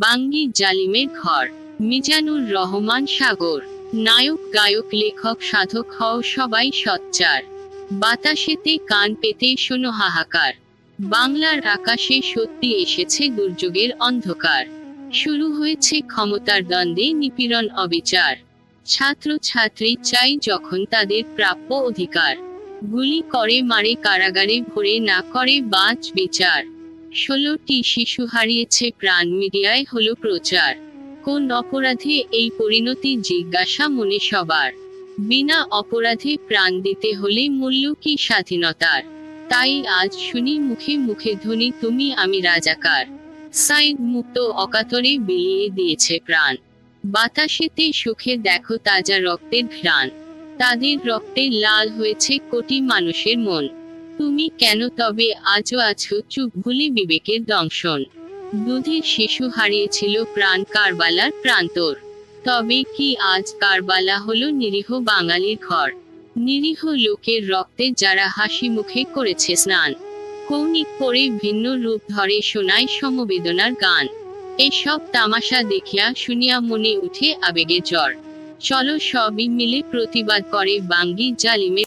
বাঙ্গি জালিমের ঘর। মিজানুর রহমান সাগর। নায়ক গায়ক লেখক সাধক হও সবাই সোচ্চার। বাতাসেতে কান পেতে শোনো হাহাকার। বাংলার আকাশে সত্যি এসেছে দুর্যোগের অন্ধকার। শুরু হয়েছে ক্ষমতার দ্বন্দ্বে নিপীড়ন অবিচার। ছাত্র ছাত্রী চাই যখন তাদের প্রাপ্য অধিকার। গুলি করে মারে কারাগারে ভরে না করে বাঁচ বিচার। 16টি শিশু হারিয়েছে প্রাণ, মিডিয়ায় হলো প্রচার। কোন অপরাধে এই পরিণতি জিজ্ঞাসা মনে সবার। বিনা অপরাধে প্রাণ দিতে হলে মূল্য কি স্বাধীনতার। তাই আজ শুনি মুখে মুখে ধ্বনি তুমি আমি রাজাকার। সাইদ মুক্ত অকাতরে বিলিয়ে দিয়েছে প্রাণ। বাতাসেতে সুখে দেখো তাজা রক্তের ঘ্রাণ। তাদের রক্তে লাল হয়েছে কোটি মানুষের মন। তুমি কেন তবে আজও আছো চুপ, ভুলে বিবেকের দংশন। দুধের শিশু হারিয়েছিল প্রাণ কারবালার প্রান্তর। তবে কি আজ কারবালা হলো নিরীহ বাঙালির ঘর। নিরীহ লোকের রক্তে যারা হাসি মুখে করেছে স্নান। কৌণিক পরে ভিন্ন রূপ ধরে শোনায় সমবেদনার গান। এসব তামাশা দেখিয়া শুনিয়া মনে উঠে আবেগে জ্বর। চলো সবই মিলে প্রতিবাদ করে বাঙ্গি জালিমের